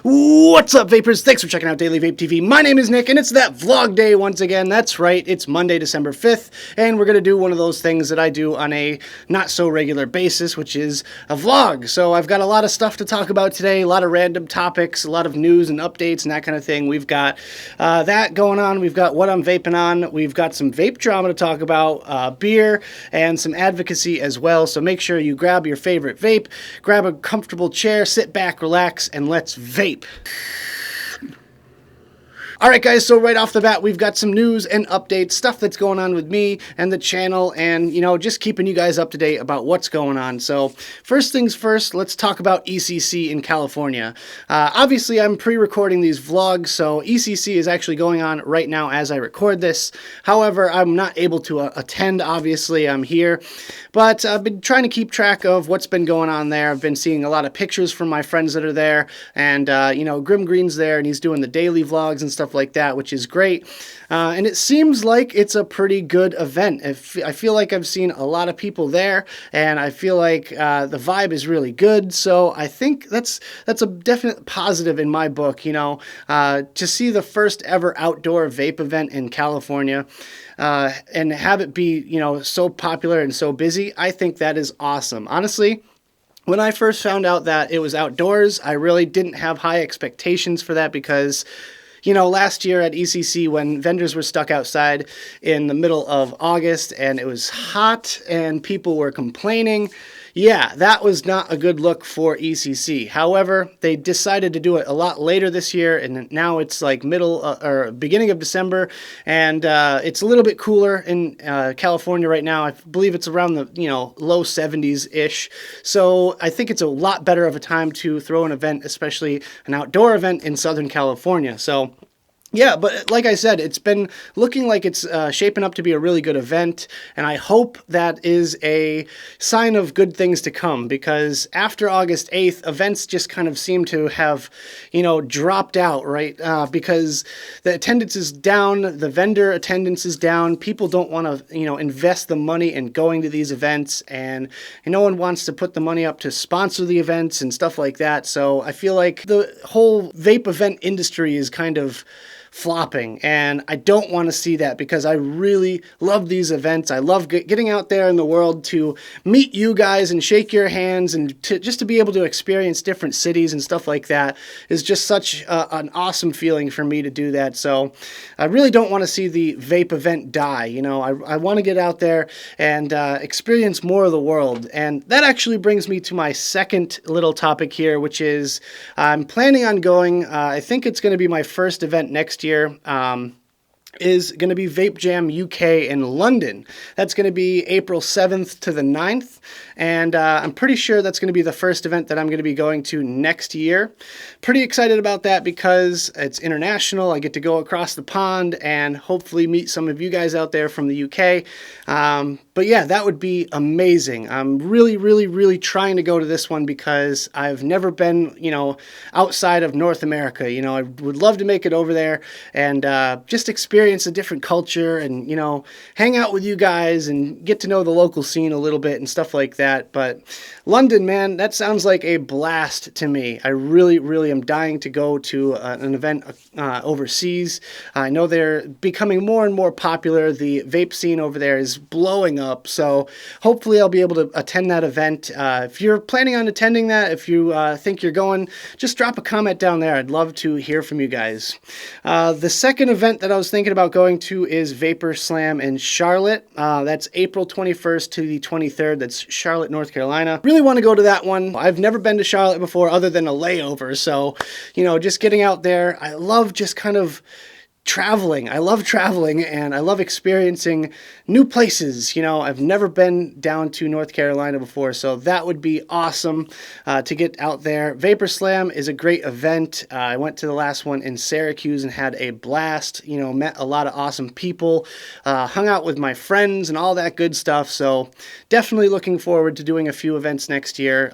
What's up, Vapers? Thanks for checking out Daily Vape TV. My name is Nick, and it's that vlog day once again. That's right, it's Monday, December 5th, and we're going to do one of those things that I do on a not-so-regular basis, which is a vlog. So I've got a lot of stuff to talk about today, a lot of random topics, a lot of news and updates and that kind of thing. We've got that going on. We've got what I'm vaping on. We've got some vape drama to talk about, beer, and some advocacy as well. So make sure you grab your favorite vape, grab a comfortable chair, sit back, relax, and let's vape. Alright guys, so right off the bat, we've got some news and updates, stuff that's going on with me and the channel, and, you know, just keeping you guys up to date about what's going on. So, first things first, let's talk about ECC in California. Obviously, I'm pre-recording these vlogs, so ECC is actually going on right now as I record this. However, I'm not able to attend, obviously, I'm here. But I've been trying to keep track of what's been going on there. I've been seeing a lot of pictures from my friends that are there, and, you know, Grim Green's there, and he's doing the daily vlogs and stuff like that, which is great. And it seems like it's a pretty good event. I feel like I've seen a lot of people there, and I feel like the vibe is really good. So I think that's a definite positive in my book. You know, to see the first ever outdoor vape event in California. And have it be, you know, so popular and so busy, I think that is awesome. Honestly, when I first found out that it was outdoors, I really didn't have high expectations for that because, you know, last year at ECC when vendors were stuck outside in the middle of August and it was hot and people were complaining, yeah, that was not a good look for ECC. However, they decided to do it a lot later this year, and now it's like middle or beginning of December, and it's a little bit cooler in California right now. I believe it's around the, you know, low 70s-ish. So I think it's a lot better of a time to throw an event, especially an outdoor event in Southern California. So yeah, but like I said, it's been looking like it's shaping up to be a really good event, and I hope that is a sign of good things to come, because after August 8th, events just kind of seem to have, you know, dropped out, right? Because the attendance is down, the vendor attendance is down, people don't want to, you know, invest the money in going to these events, and no one wants to put the money up to sponsor the events and stuff like that, so I feel like the whole vape event industry is kind of flopping, and I don't want to see that because I really love these events. I love getting out there in the world to meet you guys and shake your hands, and just to be able to experience different cities and stuff like that is just such an awesome feeling for me to do that. So I really don't want to see the vape event die. You know, I want to get out there and experience more of the world, and that actually brings me to my second little topic here, which is I'm planning on going, I think it's going to be my first event next year, is going to be Vape Jam UK in London. That's going to be April 7th to the 9th, and I'm pretty sure that's going to be the first event that I'm going to be going to next year. Pretty excited about that because it's international. I get to go across the pond and hopefully meet some of you guys out there from the UK. But yeah, that would be amazing. I'm really trying to go to this one because I've never been, you know, outside of North America. You know, I would love to make it over there and just experience a different culture and, you know, hang out with you guys and get to know the local scene a little bit and stuff like that. But London, man, that sounds like a blast to me. I really am dying to go to an event overseas. I know they're becoming more and more popular. The vape scene over there is blowing up, so hopefully I'll be able to attend that event. If you're planning on attending that, if you think you're going, just drop a comment down there. I'd love to hear from you guys. The second event that I was thinking about going to is Vapor Slam in Charlotte. That's April 21st to the 23rd. That's Charlotte, North Carolina. Really want to go to that one. I've never been to Charlotte before other than a layover, so, you know, just getting out there. I love just kind of traveling. I love traveling, and I love experiencing new places. You know, I've never been down to North Carolina before, so that would be awesome to get out there. Vapor Slam is a great event. I went to the last one in Syracuse and had a blast. You know, met a lot of awesome people, hung out with my friends and all that good stuff, so definitely looking forward to doing a few events next year.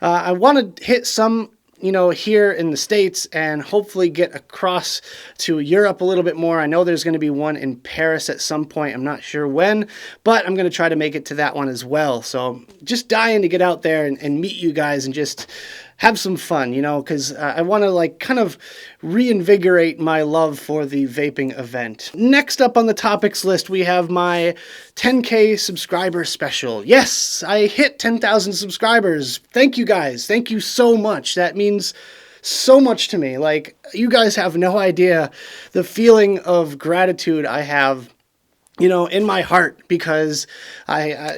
I want to hit some, you know, here in the States and hopefully get across to Europe a little bit more. I know there's going to be one in Paris at some point. I'm not sure when, but I'm going to try to make it to that one as well. So just dying to get out there and meet you guys and just have some fun, you know, because I want to like kind of reinvigorate my love for the vaping event. Next up on the topics list, we have my 10K subscriber special. Yes, I hit 10,000 subscribers. Thank you guys. Thank you so much. That means so much to me. Like, you guys have no idea the feeling of gratitude I have, you know, in my heart, because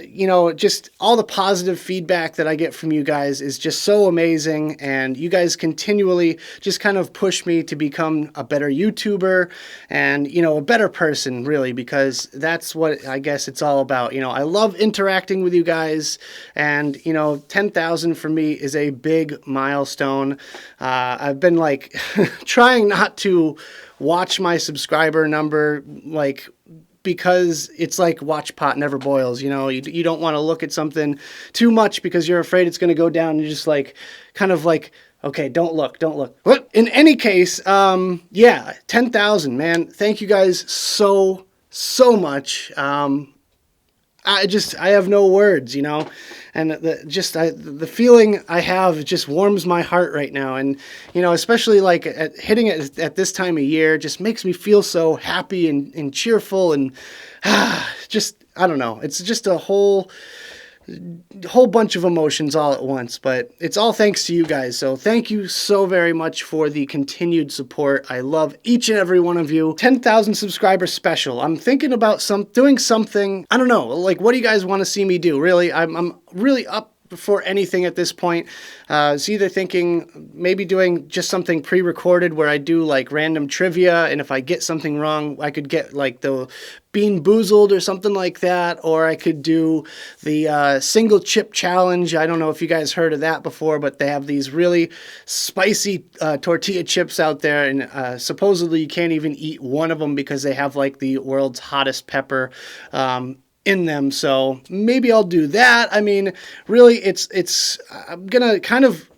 you know, just all the positive feedback that I get from you guys is just so amazing, and you guys continually just kind of push me to become a better YouTuber and, you know, a better person, really, because that's what I guess it's all about. You know, I love interacting with you guys, and, you know, 10,000 for me is a big milestone. I've been like trying not to watch my subscriber number, like, because it's like watch pot never boils, you know. You don't want to look at something too much because you're afraid it's going to go down, and you're just like, kind of like, okay, don't look. But in any case, yeah, 10,000, man. Thank you guys so much. I have no words, you know, and the feeling I have just warms my heart right now. And, you know, especially like hitting it at this time of year just makes me feel so happy and cheerful, and just, I don't know, it's just a whole bunch of emotions all at once, but it's all thanks to you guys. So thank you so very much for the continued support. I love each and every one of you. 10,000 subscriber special. I'm thinking about doing something, I don't know, like, what do you guys want to see me do? Really, I'm really up for anything at this point. It's either thinking maybe doing just something pre-recorded where I do like random trivia, and if I get something wrong, I could get like the Bean Boozled or something like that, or I could do the single chip challenge. I don't know if you guys heard of that before, but they have these really spicy tortilla chips out there, and supposedly you can't even eat one of them because they have like the world's hottest pepper in them. So maybe I'll do that. I mean, really, I'm gonna kind of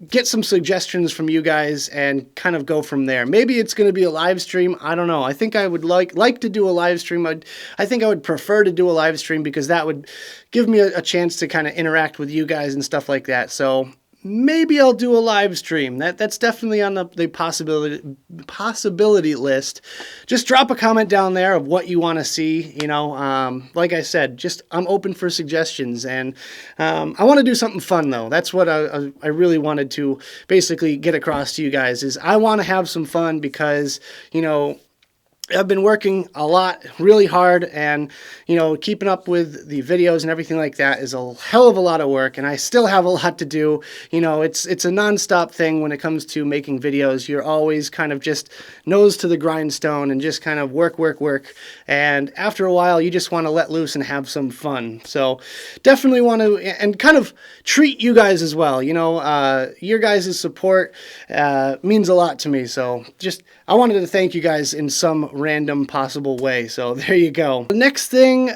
get some suggestions from you guys and kind of go from there. Maybe it's going to be a live stream. I don't know. I think I would like to do a live stream. I think I would prefer to do a live stream because that would give me a chance to kind of interact with you guys and stuff like that. So maybe I'll do a live stream. That's definitely on the possibility list. Just drop a comment down there of what you want to see. You know, like I said, I'm open for suggestions, and I want to do something fun though. That's what I really wanted to basically get across to you guys, is I want to have some fun because, you know, I've been working a lot, really hard, and, you know, keeping up with the videos and everything like that is a hell of a lot of work, and I still have a lot to do. You know, it's a nonstop thing when it comes to making videos. You're always kind of just nose to the grindstone and just kind of work, and after a while, you just want to let loose and have some fun. So definitely want to, and kind of treat you guys as well. You know, your guys' support means a lot to me, so I wanted to thank you guys in some random possible way. So there you go. The next thing,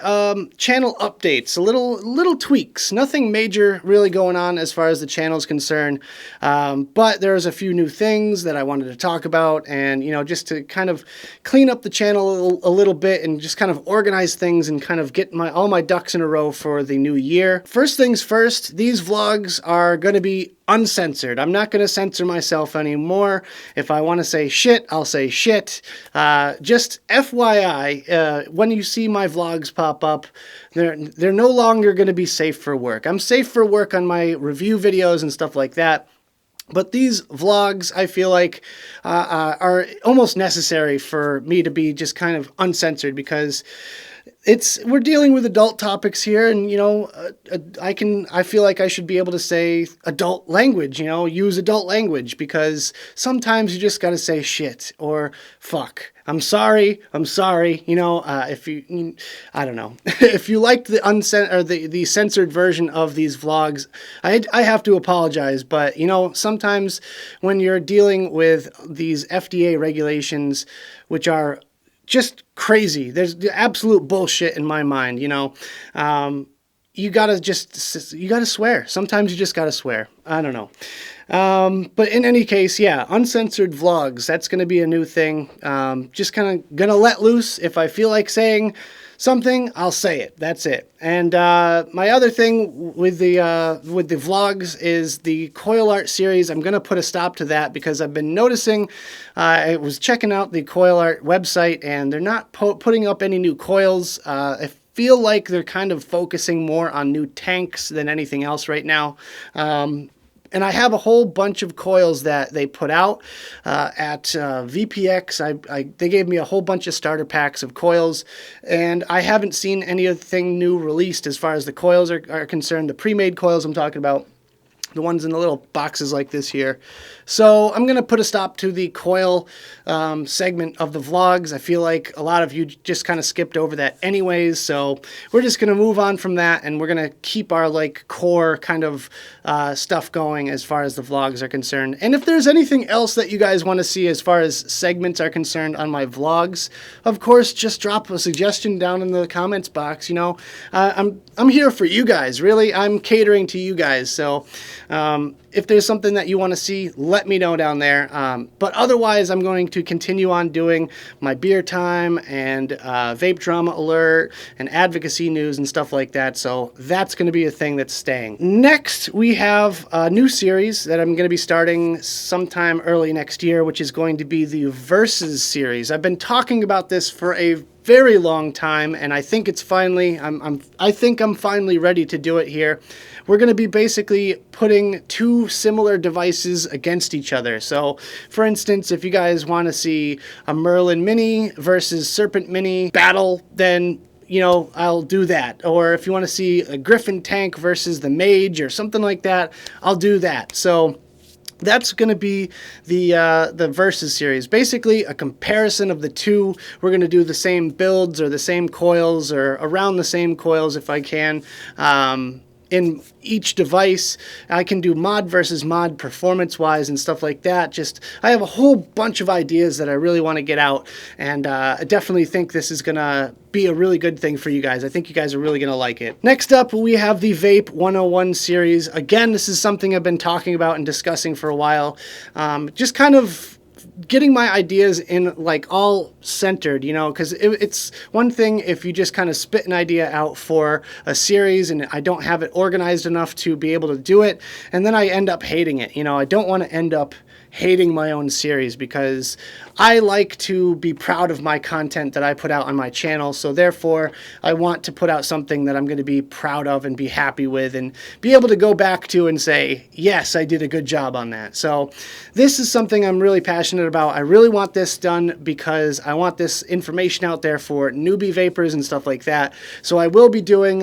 channel updates, little tweaks, nothing major really going on as far as the channel is concerned. But there's a few new things that I wanted to talk about, and, you know, just to kind of clean up the channel a little bit and just kind of organize things and kind of get all my ducks in a row for the new year. First things first, these vlogs are going to be uncensored. I'm not going to censor myself anymore. If I want to say shit, I'll say shit. Just FYI, when you see my vlogs pop up, they're no longer going to be safe for work. I'm safe for work on my review videos and stuff like that. But these vlogs, I feel like, are almost necessary for me to be just kind of uncensored, because we're dealing with adult topics here, and, you know, I feel like I should be able to say adult language, you know, use adult language, because sometimes you just got to say shit or fuck. I'm sorry, you know, I don't know. If you liked the censored version of these vlogs, I have to apologize, but, you know, sometimes when you're dealing with these FDA regulations, which are just crazy, there's absolute bullshit in my mind, you know, you gotta swear. Sometimes you just gotta swear. I don't know. But in any case, yeah, uncensored vlogs, that's going to be a new thing. Just kind of going to let loose if I feel like saying something, I'll say it. That's it. And my other thing with the vlogs is the CoilArt series. I'm going to put a stop to that because I've been noticing, I was checking out the CoilArt website and they're not putting up any new coils. I feel like they're kind of focusing more on new tanks than anything else right now. And I have a whole bunch of coils that they put out at VPX. They gave me a whole bunch of starter packs of coils, and I haven't seen anything new released as far as the coils are concerned. The pre-made coils I'm talking about, the ones in the little boxes like this here. So I'm going to put a stop to the coil segment of the vlogs. I feel like a lot of you just kind of skipped over that anyways, so we're just going to move on from that, and we're going to keep our like core kind of stuff going as far as the vlogs are concerned. And if there's anything else that you guys want to see as far as segments are concerned on my vlogs, of course, just drop a suggestion down in the comments box. You know, I'm here for you guys, really. I'm catering to you guys, so if there's something that you want to see, let me know down there. But otherwise, I'm going to continue on doing my beer time and vape drama alert and advocacy news and stuff like that. So that's going to be a thing that's staying. Next, we have a new series that I'm going to be starting sometime early next year, which is going to be the Versus series. I've been talking about this for a very long time, and I think it's finally, I think I'm finally ready to do it here. We're going to be basically putting two similar devices against each other. So, for instance, if you guys want to see a Merlin Mini versus Serpent Mini battle, then, you know, I'll do that. Or if you want to see a Griffin tank versus the Mage or something like that, I'll do that. So that's going to be the Versus series. Basically, a comparison of the two. We're going to do the same builds or the same coils or around the same coils if I can. In each device, I can do mod versus mod performance-wise and stuff like that. Just, I have a whole bunch of ideas that I really want to get out, and I definitely think this is going to be a really good thing for you guys. I think you guys are really going to like it. Next up, we have the Vape 101 series. Again, this is something I've been talking about and discussing for a while. Just kind of getting my ideas in like all centered, you know, because it's one thing if you just kind of spit an idea out for a series and I don't have it organized enough to be able to do it, and then I end up hating it. You know, I don't want to end up hating my own series because I like to be proud of my content that I put out on my channel. So therefore, I want to put out something that I'm going to be proud of and be happy with and be able to go back to and say, yes, I did a good job on that. So this is something I'm really passionate about. I really want this done because I want this information out there for newbie vapors and stuff like that. So I will be doing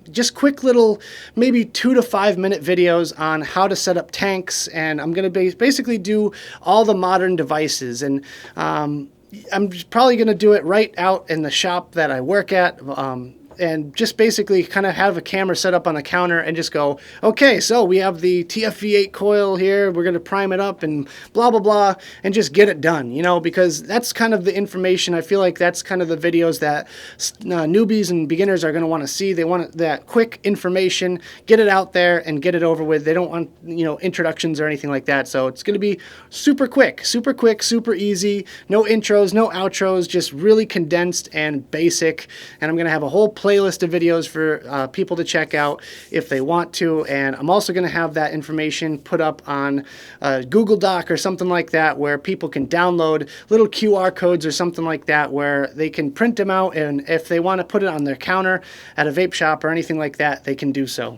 just quick little, maybe 2 to 5 minute videos on how to set up tanks, and I'm going to basically do all the modern devices, and I'm probably going to do it right out in the shop that I work at, and just basically kind of have a camera set up on the counter and just go, okay, so we have the TFV8 coil here, we're going to prime it up and blah, blah, blah, and just get it done, you know, because that's kind of the information. I feel like that's kind of the videos that newbies and beginners are going to want to see. They want that quick information, get it out there and get it over with. They don't want, you know, introductions or anything like that. So it's going to be super quick, super easy, no intros, no outros, just really condensed and basic. And I'm going to have a whole playlist of videos for people to check out if they want to, and I'm also going to have that information put up on Google Doc or something like that where people can download little QR codes or something like that where they can print them out, and if they want to put it on their counter at a vape shop or anything like that, they can do so.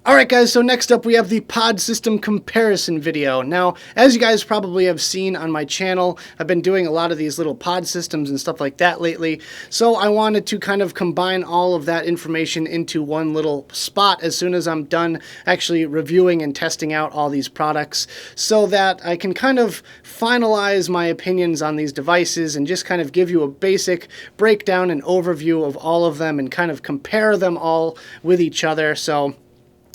Alright guys, so next up we have the pod system comparison video. Now, as you guys probably have seen on my channel, I've been doing a lot of these little pod systems and stuff like that lately, so I wanted to kind of combine all of that information into one little spot as soon as I'm done actually reviewing and testing out all these products, so that I can kind of finalize my opinions on these devices and just kind of give you a basic breakdown and overview of all of them and kind of compare them all with each other. So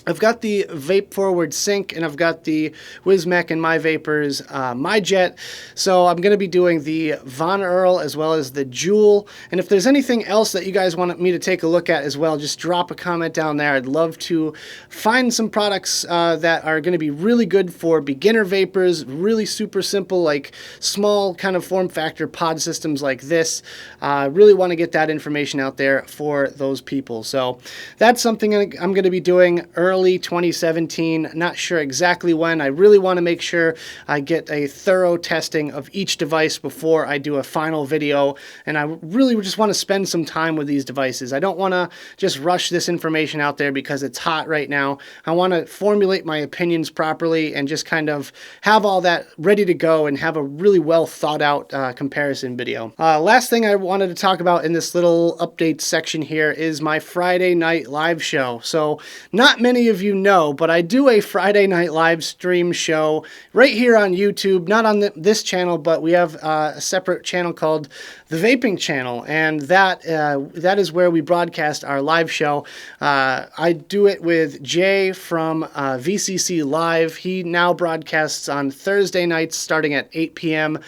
I've got the Vape Forward Sync, and I've got the Wismec and My Vapers MyJet. So I'm going to be doing the Von Earl as well as the Joule. And if there's anything else that you guys want me to take a look at as well, just drop a comment down there. I'd love to find some products that are going to be really good for beginner vapors, really super simple, like small kind of form factor pod systems like this. Really want to get that information out there for those people. So that's something I'm going to be doing early 2017. Not sure exactly when. I really want to make sure I get a thorough testing of each device before I do a final video, and I really just want to spend some time with these devices. I don't want to just rush this information out there because it's hot right now. I want to formulate my opinions properly and just kind of have all that ready to go and have a really well thought out comparison video. Last thing I wanted to talk about in this little update section here is my Friday night live show. So not many of you know, but I do a Friday night live stream show right here on YouTube, not on this channel, but we have a separate channel called the Vaping channel, and that is where we broadcast our live show. I do it with Jay from VCC Live. He now broadcasts on Thursday nights starting at 8 p.m.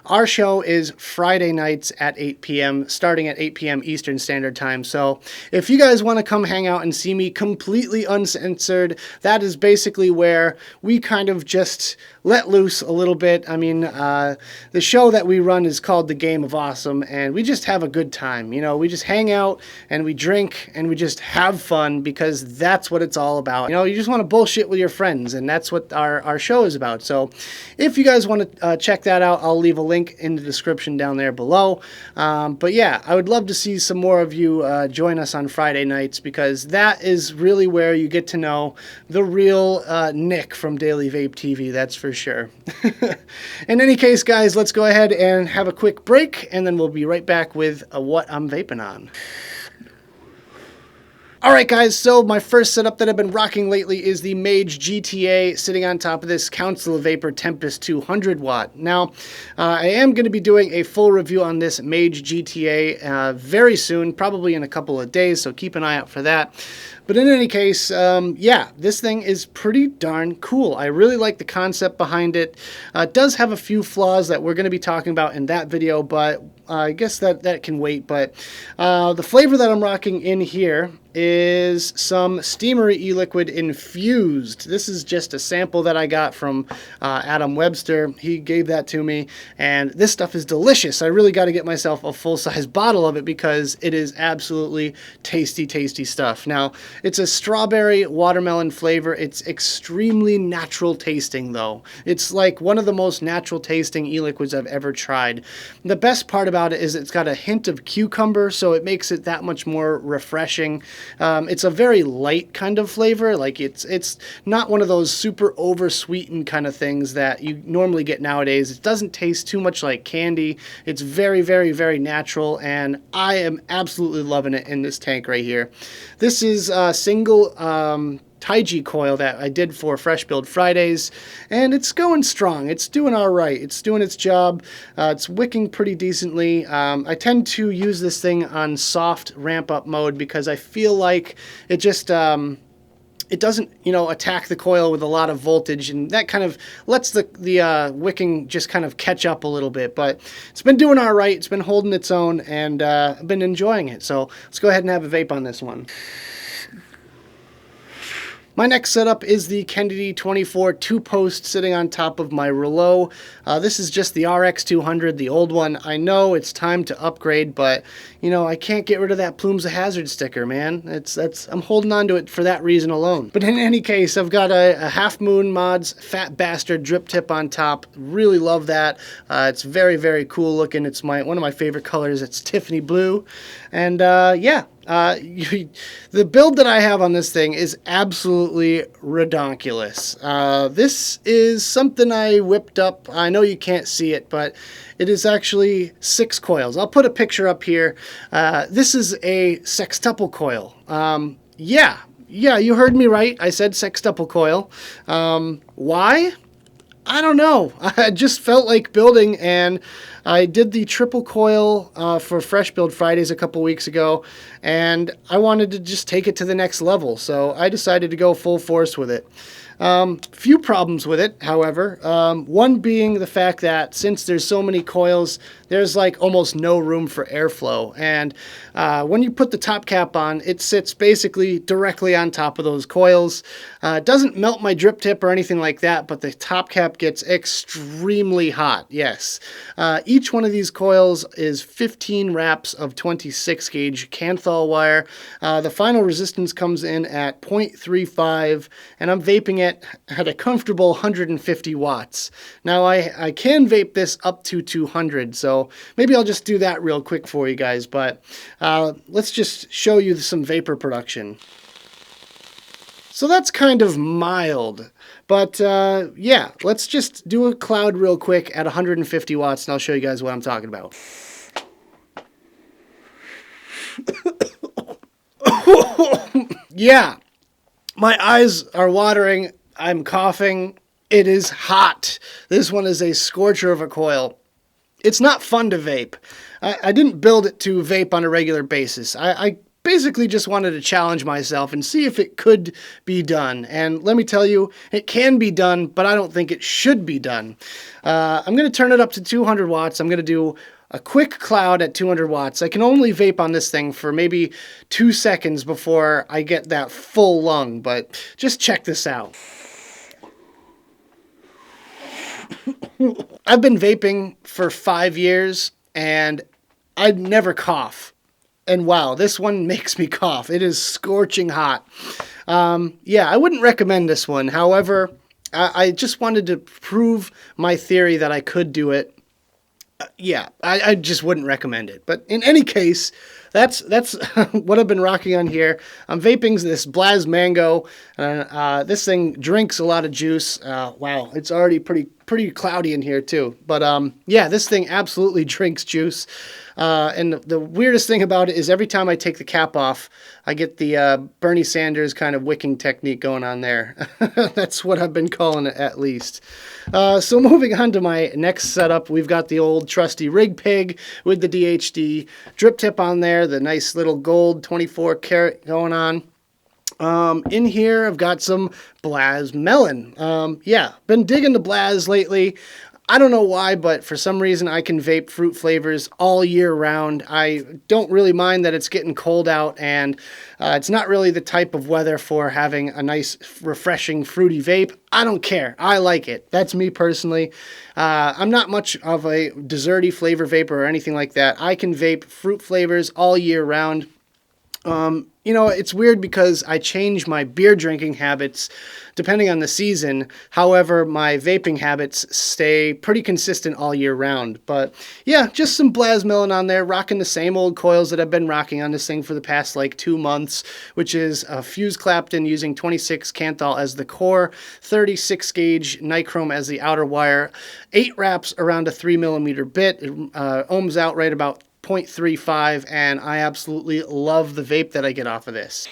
Our show is Friday nights at 8 p.m. starting at 8 p.m. Eastern Standard Time. So if you guys want to come hang out and see me completely uncensored, that is basically where we kind of just let loose a little bit. I mean, the show that we run is called The Game of Awesome, and we just have a good time. You know, we just hang out and we drink and we just have fun because that's what it's all about. You know, you just want to bullshit with your friends, and that's what our show is about. So if you guys want to check that out, I'll leave a link in the description down there below. But yeah, I would love to see some more of you join us on Friday nights, because that is really where you get to know the real Nick from Daily Vape TV, that's for sure. In any case, guys, let's go ahead and have a quick break, and then we'll be right back with what I'm vaping on. Alright guys, so my first setup that I've been rocking lately is the Mage GTA sitting on top of this Council of Vapor Tempest 200 watt. Now, I am going to be doing a full review on this Mage GTA very soon, probably in a couple of days, so keep an eye out for that. But in any case, yeah, this thing is pretty darn cool. I really like the concept behind it. It does have a few flaws that we're going to be talking about in that video, but I guess that can wait. But the flavor that I'm rocking in here is some Steamery Eliquid Infused. This is just a sample that I got from Adam Webster. He gave that to me, and this stuff is delicious. I really got to get myself a full-size bottle of it because it is absolutely tasty, tasty stuff. Now, it's a strawberry watermelon flavor. It's extremely natural tasting, though. It's like one of the most natural tasting e-liquids I've ever tried. The best part about it is it's got a hint of cucumber, so it makes it that much more refreshing. It's a very light kind of flavor. Like it's not one of those super over sweetened kind of things that you normally get nowadays. It doesn't taste too much like candy. It's very, very, very natural, and I am absolutely loving it in this tank right here. This is a single TTioTz coil that I did for Fresh Build Fridays, and it's going strong. It's doing all right. It's doing its job. It's wicking pretty decently. I tend to use this thing on soft ramp-up mode because I feel like it just it doesn't, you know, attack the coil with a lot of voltage, and that kind of lets the wicking just kind of catch up a little bit. But it's been doing all right. It's been holding its own, and I've been enjoying it. So let's go ahead and have a vape on this one. My next setup is the Kennedy 24 two-post sitting on top of my Rouleau. This is just the RX200, the old one. I know it's time to upgrade, but you know, I can't get rid of that Plumes of Hazard sticker, man. I'm holding on to it for that reason alone. But in any case, I've got a Half Moon Mods Fat Bastard drip tip on top. Really love that. It's very, very cool looking. It's one of my favorite colors. It's Tiffany blue, and yeah. The build that I have on this thing is absolutely redonkulous. This is something I whipped up. I know you can't see it, but it is actually 6 coils. I'll put a picture up here. This is a sextuple coil. Yeah, you heard me right. I said sextuple coil. Why? I don't know. I just felt like building, and I did the triple coil for Fresh Build Fridays a couple weeks ago, and I wanted to just take it to the next level, so I decided to go full force with it. Few problems with it, however. One being the fact that since there's so many coils, there's like almost no room for airflow. And when you put the top cap on, it sits basically directly on top of those coils. It doesn't melt my drip tip or anything like that, but the top cap gets extremely hot, yes. Each one of these coils is 15 wraps of 26 gauge Kanthal wire. The final resistance comes in at 0.35, and I'm vaping it at a comfortable 150 watts. Now I can vape this up to 200, so maybe I'll just do that real quick for you guys, but let's just show you some vapor production. So that's kind of mild, but yeah, let's just do a cloud real quick at 150 watts and I'll show you guys what I'm talking about. Yeah, my eyes are watering. I'm coughing. It is hot. This one is a scorcher of a coil. It's not fun to vape. I didn't build it to vape on a regular basis. I basically just wanted to challenge myself and see if it could be done. And let me tell you, it can be done, but I don't think it should be done. I'm going to turn it up to 200 watts. I'm going to do a quick cloud at 200 watts. I can only vape on this thing for maybe 2 seconds before I get that full lung, but just check this out. I've been vaping for 5 years and I'd never cough. And wow, this one makes me cough. It is scorching hot. Yeah, I wouldn't recommend this one. However, I just wanted to prove my theory that I could do it. Yeah, I just wouldn't recommend it. But in any case, that's what I've been rocking on here. I'm vaping this Blazz Mango. This thing drinks a lot of juice. Wow, it's already pretty cloudy in here too. But yeah, this thing absolutely drinks juice. And the weirdest thing about it is every time I take the cap off, I get the Bernie Sanders kind of wicking technique going on there. That's what I've been calling it, at least. So moving on to my next setup, we've got the old trusty Rig Pig with the DHD drip tip on there, the nice little gold 24 karat going on. In here, I've got some Blazz Melon. Yeah, been digging the Blazz lately. I don't know why, but for some reason I can vape fruit flavors all year round. I don't really mind that it's getting cold out, and it's not really the type of weather for having a nice, refreshing, fruity vape. I don't care. I like it. That's me personally. I'm not much of a desserty flavor vapor or anything like that. I can vape fruit flavors all year round. You know, it's weird because I change my beer drinking habits depending on the season. However, my vaping habits stay pretty consistent all year round. But yeah, just some Blazz Melon on there, rocking the same old coils that I've been rocking on this thing for the past like 2 months, which is a fuse Clapton using 26 Kanthal as the core, 36 gauge nichrome as the outer wire, 8 wraps around a 3mm bit. It ohms out right about 0.35, and I absolutely love the vape that I get off of this.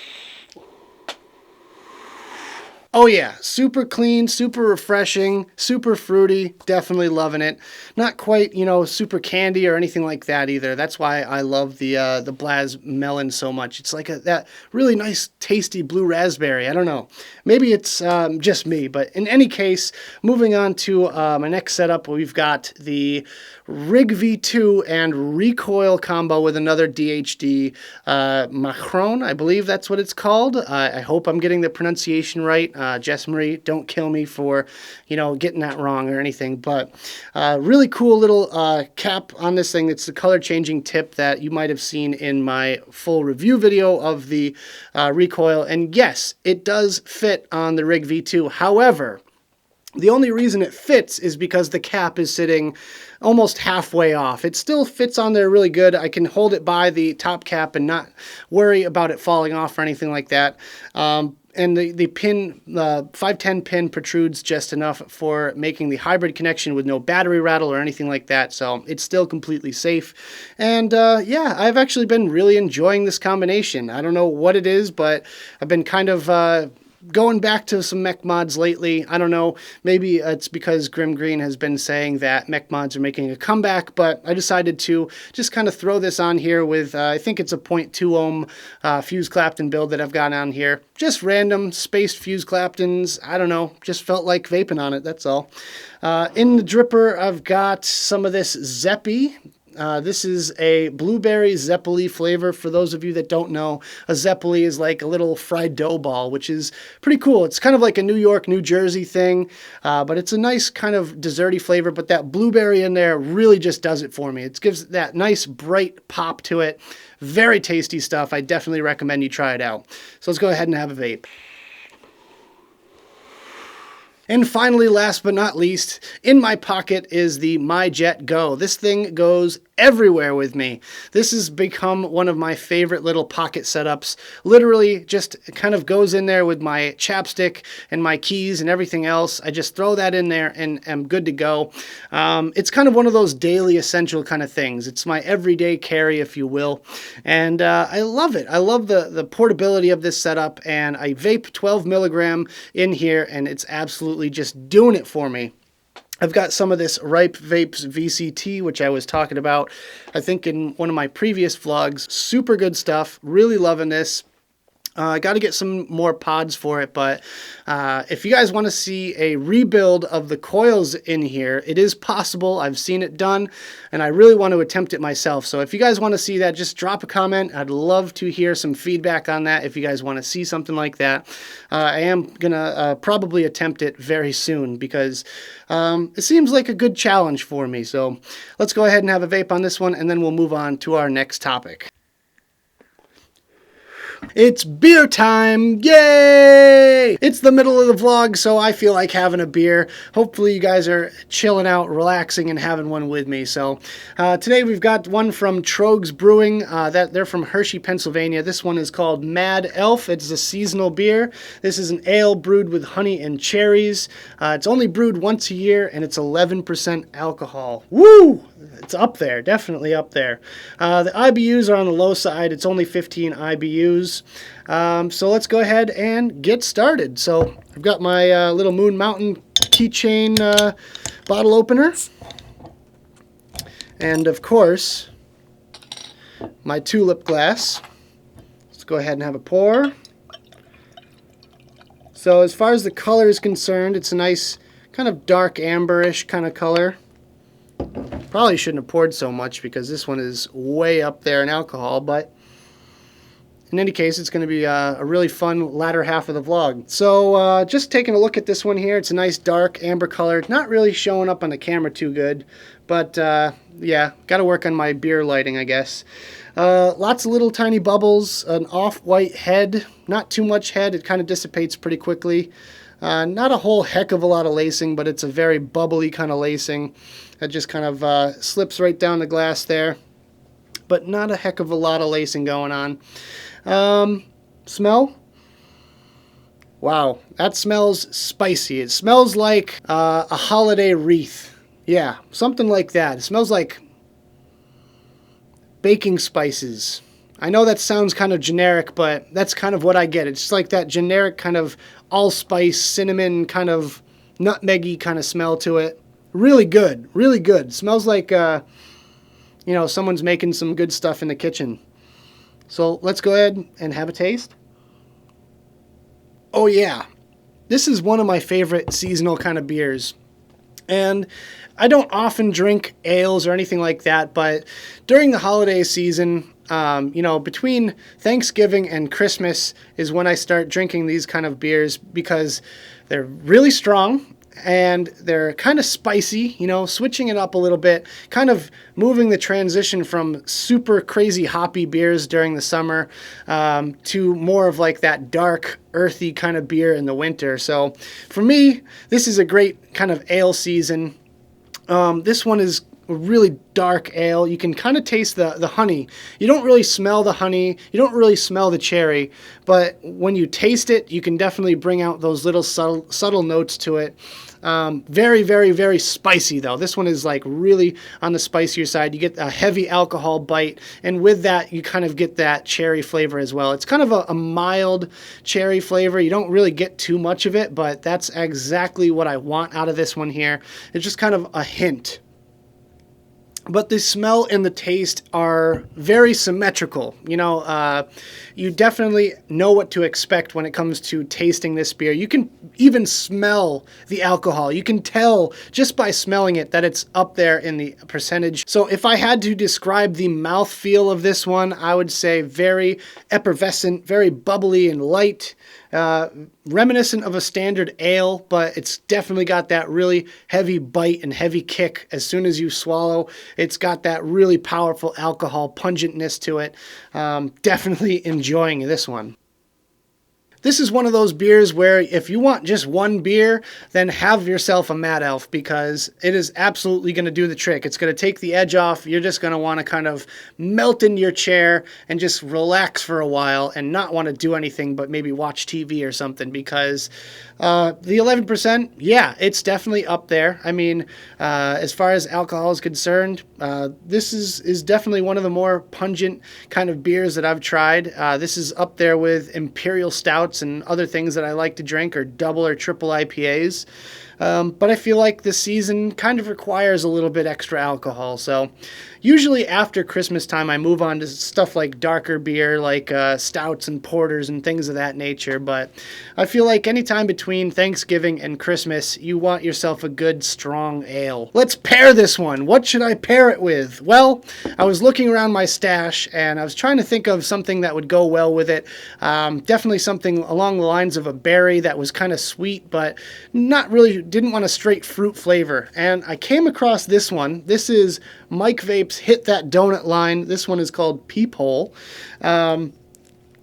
Oh yeah, super clean, super refreshing, super fruity, definitely loving it. Not quite, you know, super candy or anything like that either. That's why I love the Blazz Melon so much. It's like that really nice, tasty blue raspberry. I don't know. Maybe it's just me, but in any case, moving on to my next setup, we've got the Rig V2 and Recoil combo with another DHD Macron, I believe that's what it's called. I hope I'm getting the pronunciation right. Jess Marie, don't kill me for, you know, getting that wrong or anything, but really cool little cap on this thing. It's the color changing tip that you might have seen in my full review video of the Recoil, and yes, it does fit on the Rig V2. However, the only reason it fits is because the cap is sitting almost halfway off. It still fits on there really good. I can hold it by the top cap and not worry about it falling off or anything like that. And the pin, the 510 pin protrudes just enough for making the hybrid connection with no battery rattle or anything like that. So it's still completely safe. And yeah, I've actually been really enjoying this combination. I don't know what it is, but I've been kind of going back to some mech mods lately. I don't know, maybe it's because Grim Green has been saying that mech mods are making a comeback, but I decided to just kind of throw this on here with, I think it's a 0.2 ohm fuse Clapton build that I've got on here. Just random spaced fuse Claptons. I don't know, just felt like vaping on it, that's all. In the dripper, I've got some of this Zeppy. This is a blueberry Zeppy flavor. For those of you that don't know, a Zeppy is like a little fried dough ball, which is pretty cool. It's kind of like a New York, New Jersey thing, but it's a nice kind of desserty flavor, but that blueberry in there really just does it for me. It gives that nice bright pop to it. Very tasty stuff. I definitely recommend you try it out. So let's go ahead and have a vape. And finally, last but not least, in my pocket is the MyJet GO. This thing goes everywhere with me. This has become one of my favorite little pocket setups. Literally just kind of goes in there with my chapstick and my keys and everything else. I just throw that in there and I'm good to go. It's kind of one of those daily essential kind of things. It's my everyday carry, if you will. And I love it. I love the portability of this setup, and I vape 12 milligram in here and it's absolutely just doing it for me. I've got some of this Ripe Vapes VCT, which I was talking about, I think, in one of my previous vlogs. Super good stuff. Really loving this. I got to get some more pods for it, but if you guys want to see a rebuild of the coils in here, it is possible. I've seen it done, and I really want to attempt it myself. So if you guys want to see that, just drop a comment. I'd love to hear some feedback on that if you guys want to see something like that. I am going to probably attempt it very soon because it seems like a good challenge for me. So let's go ahead and have a vape on this one, and then we'll move on to our next topic. It's beer time! Yay! It's the middle of the vlog, so I feel like having a beer. Hopefully you guys are chilling out, relaxing, and having one with me. So today we've got one from Troegs Brewing. They're from Hershey, Pennsylvania. This one is called Mad Elf. It's a seasonal beer. This is an ale brewed with honey and cherries. It's only brewed once a year, and it's 11% alcohol. Woo! It's up there, definitely up there. The IBUs are on the low side. It's only 15 IBUs. So let's go ahead and get started. So I've got my little Moon Mountain keychain bottle opener. And of course, my tulip glass. Let's go ahead and have a pour. So as far as the color is concerned, it's a nice kind of dark amberish kind of color. Probably shouldn't have poured so much because this one is way up there in alcohol, but in any case, it's going to be a really fun latter half of the vlog. So just taking a look at this one here, it's a nice dark amber color. Not really showing up on the camera too good, but yeah, got to work on my beer lighting, I guess. Lots of little tiny bubbles, an off-white head, not too much head, it kind of dissipates pretty quickly. Not a whole heck of a lot of lacing, but it's a very bubbly kind of lacing that just kind of slips right down the glass there, but not a heck of a lot of lacing going on. Smell? Wow, that smells spicy. It smells like a holiday wreath. Yeah, something like that. It smells like baking spices. I know that sounds kind of generic, but that's kind of what I get. It's just like that generic kind of allspice, cinnamon, kind of nutmeggy kind of smell to it. Really good, really good. Smells like, you know, someone's making some good stuff in the kitchen. So let's go ahead and have a taste. Oh yeah, this is one of my favorite seasonal kind of beers. And I don't often drink ales or anything like that, but during the holiday season, you know, between Thanksgiving and Christmas is when I start drinking these kind of beers because they're really strong and they're kind of spicy, you know, switching it up a little bit, kind of moving the transition from super crazy hoppy beers during the summer to more of like that dark, earthy kind of beer in the winter. So for me, this is a great kind of ale season. This one is a really dark ale. You can kind of taste the honey. You don't really smell the honey. You don't really smell the cherry, but when you taste it, you can definitely bring out those little subtle notes to it. Very, very, very spicy though. This one is like really on the spicier side. You get a heavy alcohol bite, and with that, you kind of get that cherry flavor as well. It's kind of a mild cherry flavor. You don't really get too much of it, but that's exactly what I want out of this one here. It's just kind of a hint. But the smell and the taste are very symmetrical. You know, you definitely know what to expect when it comes to tasting this beer. You can even smell the alcohol. You can tell just by smelling it that it's up there in the percentage. So if I had to describe the mouthfeel of this one, I would say very effervescent, very bubbly and light. Reminiscent of a standard ale, but it's definitely got that really heavy bite and heavy kick as soon as you swallow. It's got that really powerful alcohol pungentness to it. Definitely enjoying this one. This is one of those beers where if you want just one beer, then have yourself a Mad Elf, because it is absolutely going to do the trick. It's going to take the edge off. You're just going to want to kind of melt in your chair and just relax for a while and not want to do anything but maybe watch TV or something, because the 11%, yeah, it's definitely up there. I mean, as far as alcohol is concerned, this is definitely one of the more pungent kind of beers that I've tried. This is up there with Imperial Stouts and other things that I like to drink, or double or triple IPAs. But I feel like the season kind of requires a little bit extra alcohol. So usually after Christmas time, I move on to stuff like darker beer, like stouts and porters and things of that nature. But I feel like anytime between Thanksgiving and Christmas, you want yourself a good, strong ale. Let's pair this one. What should I pair it with? Well, I was looking around my stash and I was trying to think of something that would go well with it. Definitely something along the lines of a berry that was kind of sweet, but not really, didn't want a straight fruit flavor. And I came across this one. This is Mike Vape's Hit That Donut line. This one is called Peephole.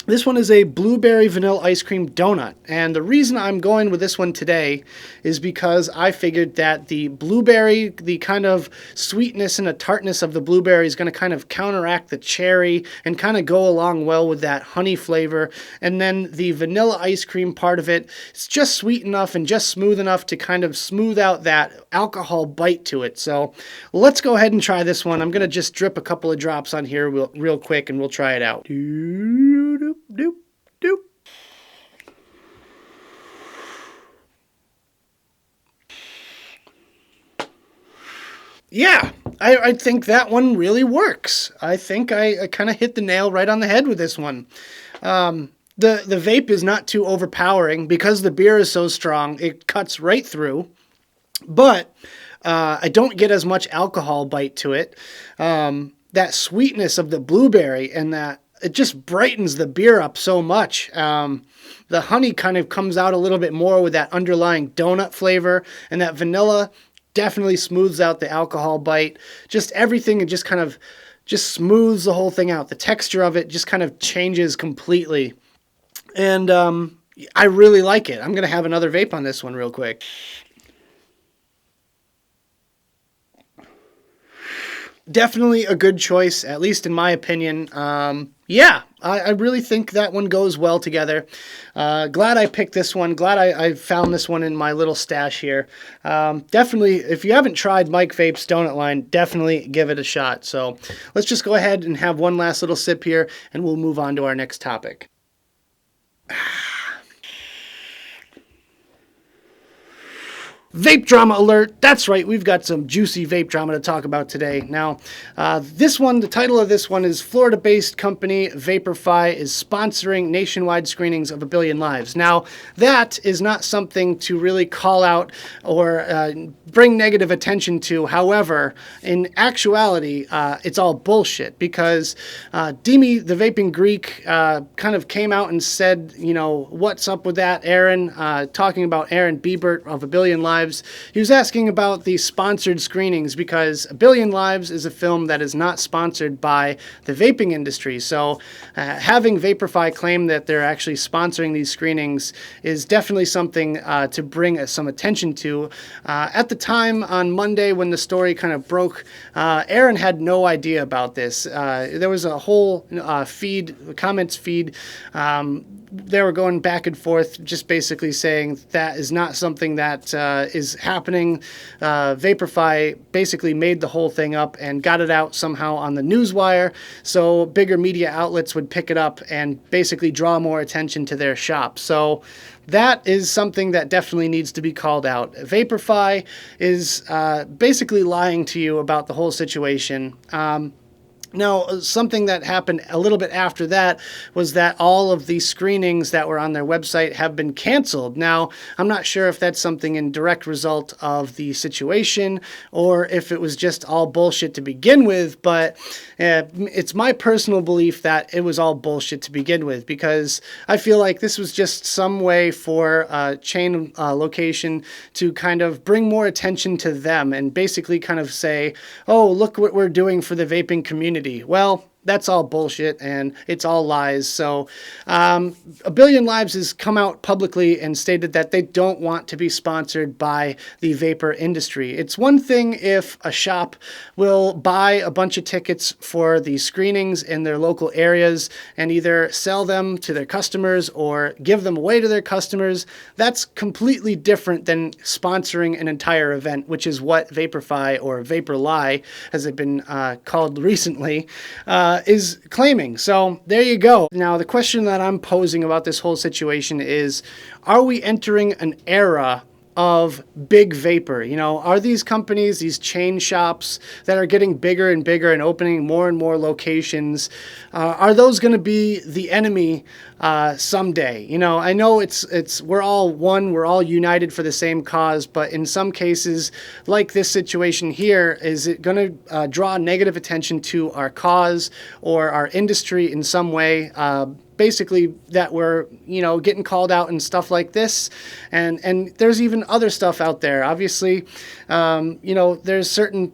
This one is a blueberry vanilla ice cream donut, and the reason I'm going with this one today is because I figured that the blueberry, the kind of sweetness and the tartness of the blueberry is going to kind of counteract the cherry and kind of go along well with that honey flavor, and then the vanilla ice cream part of it, it's just sweet enough and just smooth enough to kind of smooth out that alcohol bite to it. So let's go ahead and try this one. I'm going to just drip a couple of drops on here real quick and we'll try it out. Doop, doop, doop. Yeah, I think that one really works. I think I kind of hit the nail right on the head with this one. The vape is not too overpowering because the beer is so strong. It cuts right through, but I don't get as much alcohol bite to it. That sweetness of the blueberry and that it just brightens the beer up so much. The honey kind of comes out a little bit more with that underlying donut flavor, and that vanilla definitely smooths out the alcohol bite. Just everything, it just kind of just smooths the whole thing out. The texture of it just kind of changes completely. And I really like it. I'm going to have another vape on this one real quick. Definitely a good choice, at least in my opinion. Yeah, I really think that one goes well together. Glad I picked this one. Glad I found this one in my little stash here. Definitely, if you haven't tried Mike Vape's donut line, definitely give it a shot. So let's just go ahead and have one last little sip here, and we'll move on to our next topic. Vape drama alert. That's right, we've got some juicy vape drama to talk about today. Now, this one, the title of this one is Florida-based company VaporFi is sponsoring nationwide screenings of 1 billion lives. Now, that is not something to really call out or bring negative attention to. However, in actuality, it's all bullshit, because Demi, the vaping Greek, kind of came out and said, you know, what's up with that, Aaron? Talking about Aaron Biebert of 1 billion lives. Lives. He was asking about the sponsored screenings because A Billion Lives is a film that is not sponsored by the vaping industry. So having VaporFi claim that they're actually sponsoring these screenings is definitely something to bring some attention to. At the time on Monday when the story kind of broke, Aaron had no idea about this. There was a whole comments feed. They were going back and forth, just basically saying that is not something that is happening. VaporFi basically made the whole thing up and got it out somehow on the Newswire, so bigger media outlets would pick it up and basically draw more attention to their shop. So that is something that definitely needs to be called out. VaporFi is basically lying to you about the whole situation. Now, something that happened a little bit after that was that all of the screenings that were on their website have been canceled. Now, I'm not sure if that's something in direct result of the situation or if it was just all bullshit to begin with, but it's my personal belief that it was all bullshit to begin with, because I feel like this was just some way for a chain location to kind of bring more attention to them and basically kind of say, oh, look what we're doing for the vaping community. Well, that's all bullshit and it's all lies. So A Billion Lives has come out publicly and stated that they don't want to be sponsored by the vapor industry. It's one thing if a shop will buy a bunch of tickets for the screenings in their local areas and either sell them to their customers or give them away to their customers. That's completely different than sponsoring an entire event, which is what VaporFi, or VaporLi as it's been called recently, is claiming. So there you go. Now, the question that I'm posing about this whole situation is, are we entering an era of big vapor? You know, are these companies, these chain shops that are getting bigger and bigger and opening more and more locations, are those going to be the enemy someday? You know, I know we're all one, we're all united for the same cause, but in some cases, like this situation here, is it going to draw negative attention to our cause or our industry in some way? Basically that we're, you know, getting called out and stuff like this. And there's even other stuff out there. Obviously, you know, there's certain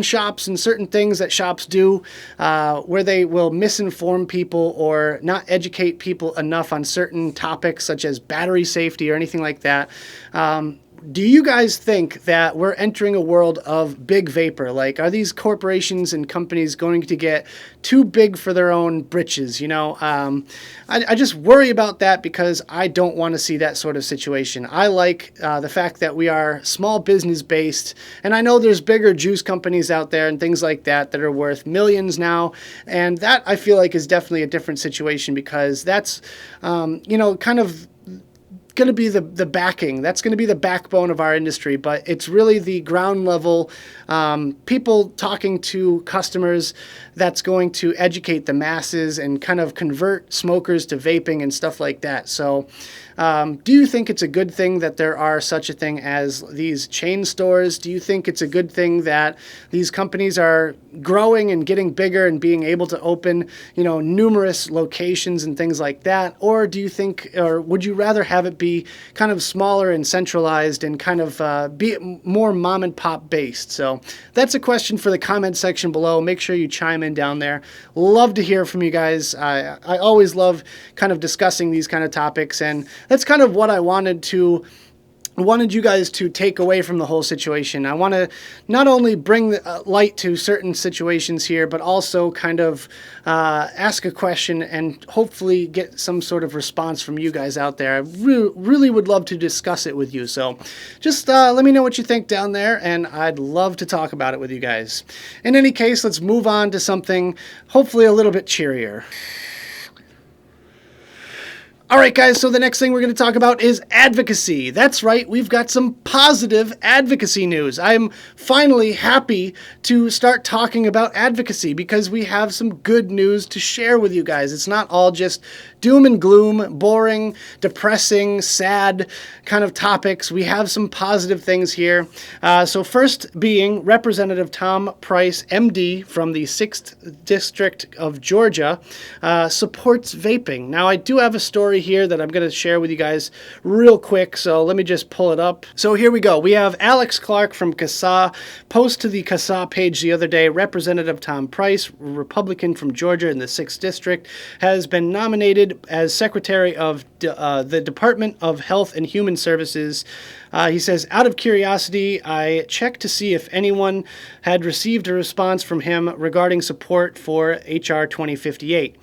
shops and certain things that shops do where they will misinform people or not educate people enough on certain topics such as battery safety or anything like that. Do you guys think that we're entering a world of big vapor? Like, are these corporations and companies going to get too big for their own britches? You know, I just worry about that because I don't want to see that sort of situation. I like the fact that we are small business based, and I know there's bigger juice companies out there and things like that that are worth millions now, and that I feel like is definitely a different situation because that's, you know, kind of going to be the backing. That's going to be the backbone of our industry, but it's really the ground level people talking to customers that's going to educate the masses and kind of convert smokers to vaping and stuff like that. So do you think it's a good thing that there are such a thing as these chain stores? Do you think it's a good thing that these companies are growing and getting bigger and being able to open, you know, numerous locations and things like that? Or do you think, or would you rather have it be kind of smaller and centralized and kind of be more mom and pop based? So that's a question for the comment section below. Make sure you chime in down there. Love to hear from you guys. I always love kind of discussing these kind of topics, and that's kind of what I wanted you guys to take away from the whole situation. I want to not only bring light to certain situations here, but also kind of ask a question and hopefully get some sort of response from you guys out there. I really would love to discuss it with you. So just let me know what you think down there, and I'd love to talk about it with you guys. In any case, let's move on to something hopefully a little bit cheerier. All right, guys, so the next thing we're going to talk about is advocacy. That's right, we've got some positive advocacy news. I'm finally happy to start talking about advocacy because we have some good news to share with you guys. It's not all just doom and gloom, boring, depressing, sad kind of topics. We have some positive things here. So first being Representative Tom Price, MD, from the 6th District of Georgia, supports vaping. Now, I do have a story story here that I'm going to share with you guys real quick. So let me just pull it up. So here we go. We have Alex Clark from CASA post to the CASA page the other day. Representative Tom Price, Republican from Georgia in the 6th District, has been nominated as Secretary of the Department of Health and Human Services. He says, out of curiosity, I checked to see if anyone had received a response from him regarding support for H.R. 2058.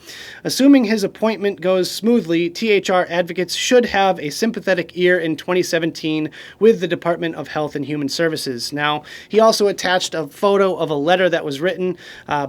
Assuming his appointment goes smoothly, THR advocates should have a sympathetic ear in 2017 with the Department of Health and Human Services. Now, he also attached a photo of a letter that was written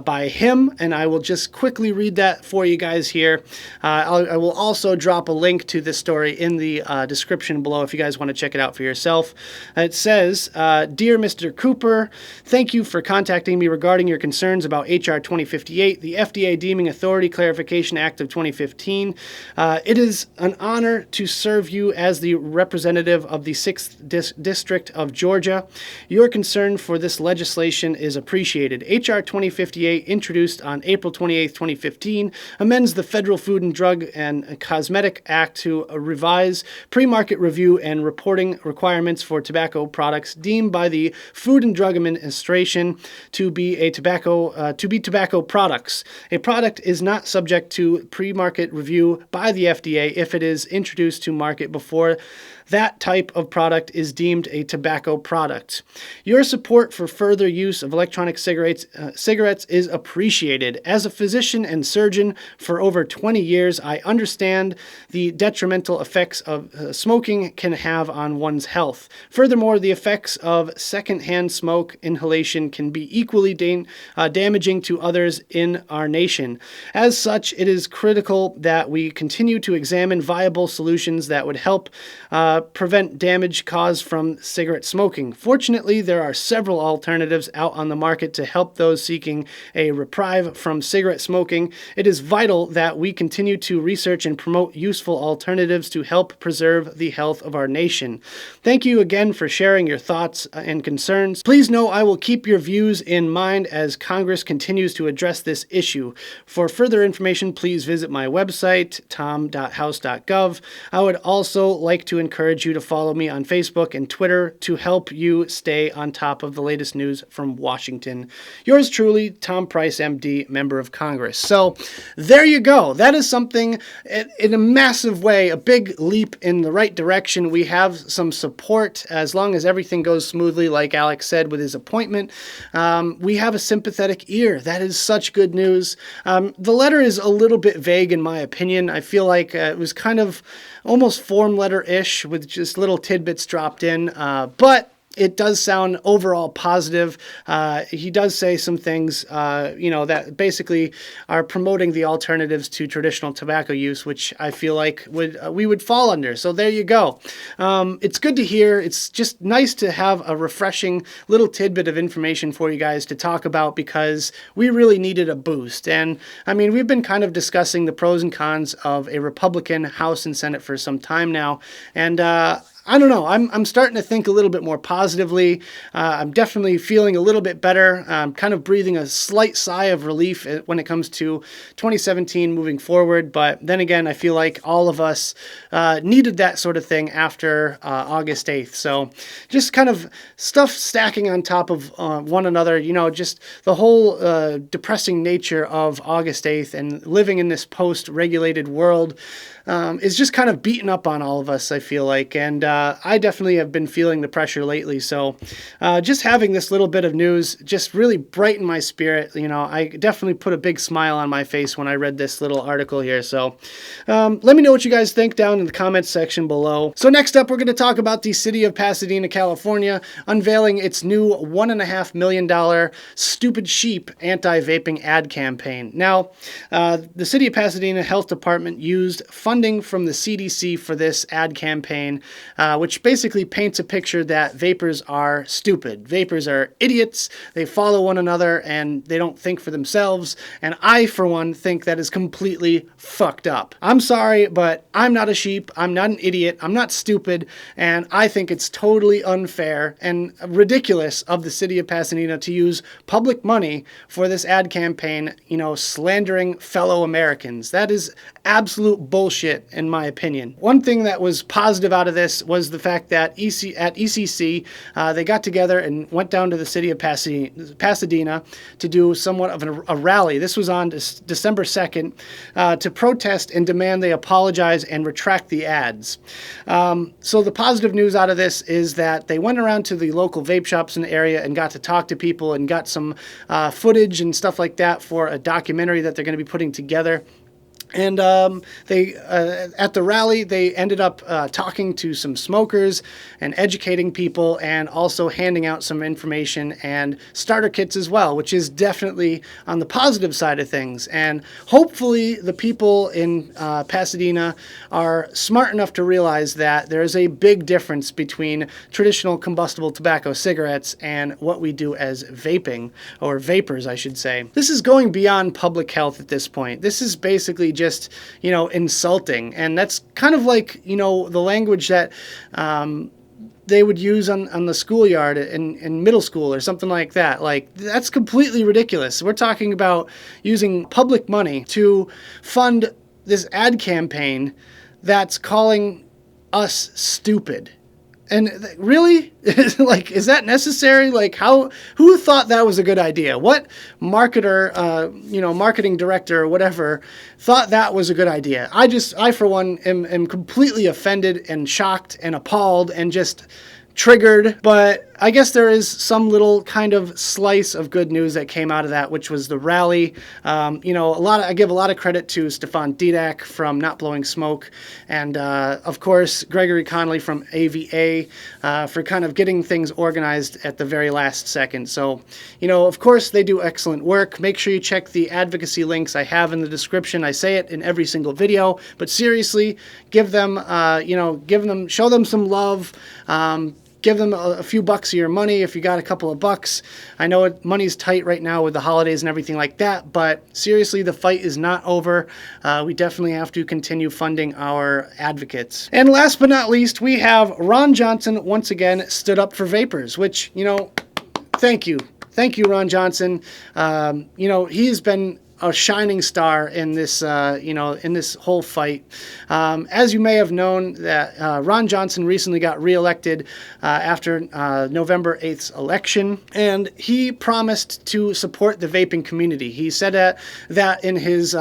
by him, and I will just quickly read that for you guys here. I will also drop a link to this story in the description below if you guys want to check it out for yourself. It says, Dear Mr. Cooper, thank you for contacting me regarding your concerns about H.R. 2058, the FDA Deeming Authority Clarification Act of 2015. It is an honor to serve you as the representative of the 6th District of Georgia. Your concern for this legislation is appreciated. H.R. 2058, introduced on April 28, 2015, amends the Federal Food and Drug and Cosmetic Act to revise pre-market review and reporting requirements for tobacco products deemed by the Food and Drug Administration to be tobacco products. A product is not subject to pre-market review by the FDA if it is introduced to market before that type of product is deemed a tobacco product. Your support for further use of electronic cigarettes is appreciated. As a physician and surgeon for over 20 years, I understand the detrimental effects of smoking can have on one's health. Furthermore, the effects of secondhand smoke inhalation can be equally damaging to others in our nation. As such, it is critical that we continue to examine viable solutions that would help prevent damage caused from cigarette smoking. Fortunately, there are several alternatives out on the market to help those seeking a reprieve from cigarette smoking. It is vital that we continue to research and promote useful alternatives to help preserve the health of our nation. Thank you again for sharing your thoughts and concerns. Please know I will keep your views in mind as Congress continues to address this issue. For further information, please visit my website, tom.house.gov. I would also like to encourage you to follow me on Facebook and Twitter to help you stay on top of the latest news from Washington. Yours truly, Tom Price, MD, Member of Congress. So there you go. That is something in a massive way, a big leap in the right direction. We have some support as long as everything goes smoothly, like Alex said with his appointment. We have a sympathetic ear. That is such good news. The letter is a little bit vague in my opinion. I feel like it was kind of almost form letter-ish with just little tidbits dropped in, but it does sound overall positive. He does say some things, that basically are promoting the alternatives to traditional tobacco use, which I feel like we would fall under. So there you go. It's good to hear. It's just nice to have a refreshing little tidbit of information for you guys to talk about because we really needed a boost. And I mean, we've been kind of discussing the pros and cons of a Republican House and Senate for some time now. And I don't know. I'm starting to think a little bit more positively. I'm definitely feeling a little bit better. I'm kind of breathing a slight sigh of relief when it comes to 2017 moving forward. But then again, I feel like all of us needed that sort of thing after August 8th. So just kind of stuff stacking on top of one another, just the whole depressing nature of August 8th and living in this post-regulated world is just kind of beating up on all of us, I feel like. And I definitely have been feeling the pressure lately. So just having this little bit of news just really brightened my spirit. I definitely put a big smile on my face when I read this little article here. So let me know what you guys think down in the comments section below. So next up, we're going to talk about the city of Pasadena, California, unveiling its new $1.5 million Stupid Sheep anti-vaping ad campaign. Now, the city of Pasadena Health Department used funding from the CDC for this ad campaign, which basically paints a picture that vapers are stupid. Vapers are idiots. They follow one another and they don't think for themselves. And I, for one, think that is completely fucked up. I'm sorry, but I'm not a sheep. I'm not an idiot. I'm not stupid. And I think it's totally unfair and ridiculous of the city of Pasadena to use public money for this ad campaign, slandering fellow Americans. That is absolute bullshit, in my opinion. One thing that was positive out of this was the fact that at ECC, they got together and went down to the city of Pasadena to do somewhat of a rally. This was on December 2nd to protest and demand they apologize and retract the ads. So the positive news out of this is that they went around to the local vape shops in the area and got to talk to people and got some footage and stuff like that for a documentary that they're going to be putting together. And they at the rally, they ended up talking to some smokers and educating people and also handing out some information and starter kits as well, which is definitely on the positive side of things. And hopefully the people in Pasadena are smart enough to realize that there is a big difference between traditional combustible tobacco cigarettes and what we do as vaping, or vapers, I should say. This is going beyond public health at this point. This is basically just, insulting. And that's kind of like, the language that they would use on the schoolyard in middle school or something like that. Like, that's completely ridiculous. We're talking about using public money to fund this ad campaign that's calling us stupid. And really? Like, is that necessary? Like, who thought that was a good idea? What marketer, marketing director or whatever thought that was a good idea? I for one am completely offended and shocked and appalled and just triggered. But I guess there is some little kind of slice of good news that came out of that, which was the rally. I give a lot of credit to Stefan Didak from Not Blowing Smoke, and of course Gregory Connolly from AVA for kind of getting things organized at the very last second. So, of course they do excellent work. Make sure you check the advocacy links I have in the description. I say it in every single video, but seriously, show them some love. Give them a few bucks of your money if you got a couple of bucks. I know money's tight right now with the holidays and everything like that, but seriously, the fight is not over. We definitely have to continue funding our advocates. And last but not least, we have Ron Johnson once again stood up for vapers, which, thank you. Thank you, Ron Johnson. He's been a shining star in this, in this whole fight. As you may have known, that Ron Johnson recently got reelected after November 8th's election, and he promised to support the vaping community. He said that in his,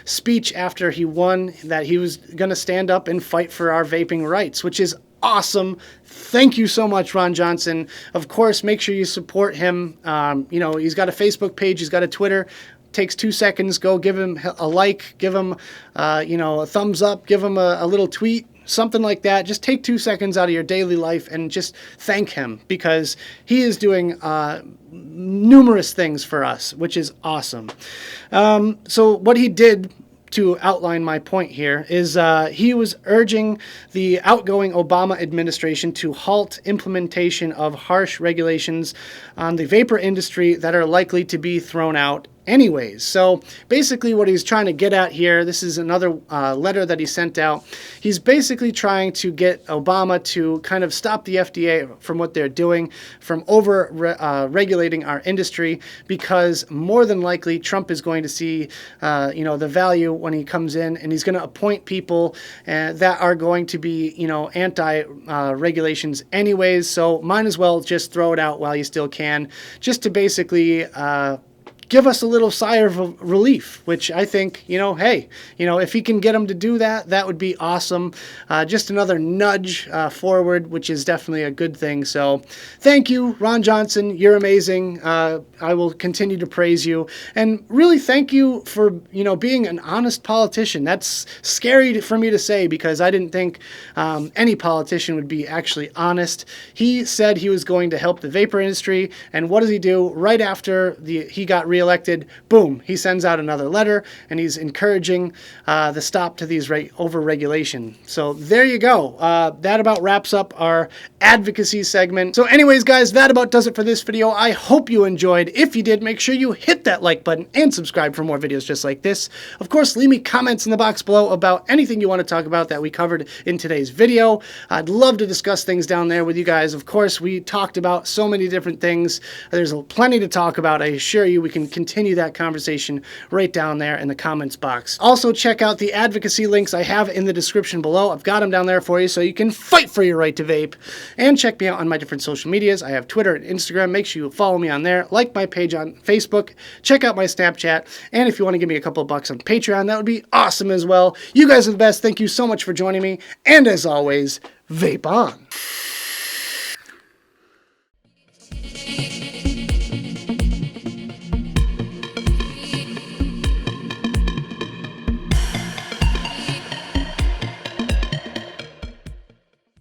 speech after he won, that he was going to stand up and fight for our vaping rights, which is awesome. Thank you so much, Ron Johnson. Of course, make sure you support him. He's got a Facebook page, he's got a Twitter. Takes 2 seconds. Go give him a like, give him, a thumbs up, give him a little tweet, something like that. Just take 2 seconds out of your daily life and just thank him, because he is doing numerous things for us, which is awesome. So what he did, to outline my point here, is he was urging the outgoing Obama administration to halt implementation of harsh regulations on the vapor industry that are likely to be thrown out anyways. So basically what he's trying to get at here, this is another letter that he sent out. He's basically trying to get Obama to kind of stop the FDA from what they're doing, from regulating our industry, because more than likely Trump is going to see, the value when he comes in, and he's going to appoint people that are going to be, anti-regulations anyways. So might as well just throw it out while you still can, just to basically give us a little sigh of relief, which I think, if he can get them to do that, that would be awesome. Just another nudge forward, which is definitely a good thing. So thank you, Ron Johnson. You're amazing. I will continue to praise you. And really thank you for, being an honest politician. That's scary for me to say, because I didn't think any politician would be actually honest. He said he was going to help the vapor industry. And what does he do? Right after he got reelected, reelected, boom, he sends out another letter, and he's encouraging the stop to these over-regulation. So there you go. That about wraps up our advocacy segment. So anyways, guys, that about does it for this video. I hope you enjoyed. If you did, make sure you hit that like button and subscribe for more videos just like this. Of course, leave me comments in the box below about anything you want to talk about that we covered in today's video. I'd love to discuss things down there with you guys. Of course, we talked about so many different things. There's plenty to talk about. I assure you we can continue that conversation right down there in the comments box. Also, check out the advocacy links I have in the description below. I've got them down there for you so you can fight for your right to vape. And check me out on my different social medias. I have Twitter and Instagram. Make sure you follow me on there. Like my page on Facebook. Check out my Snapchat. And if you want to give me a couple of bucks on Patreon, that would be awesome as well. You guys are the best. Thank you so much for joining me. And as always, vape on.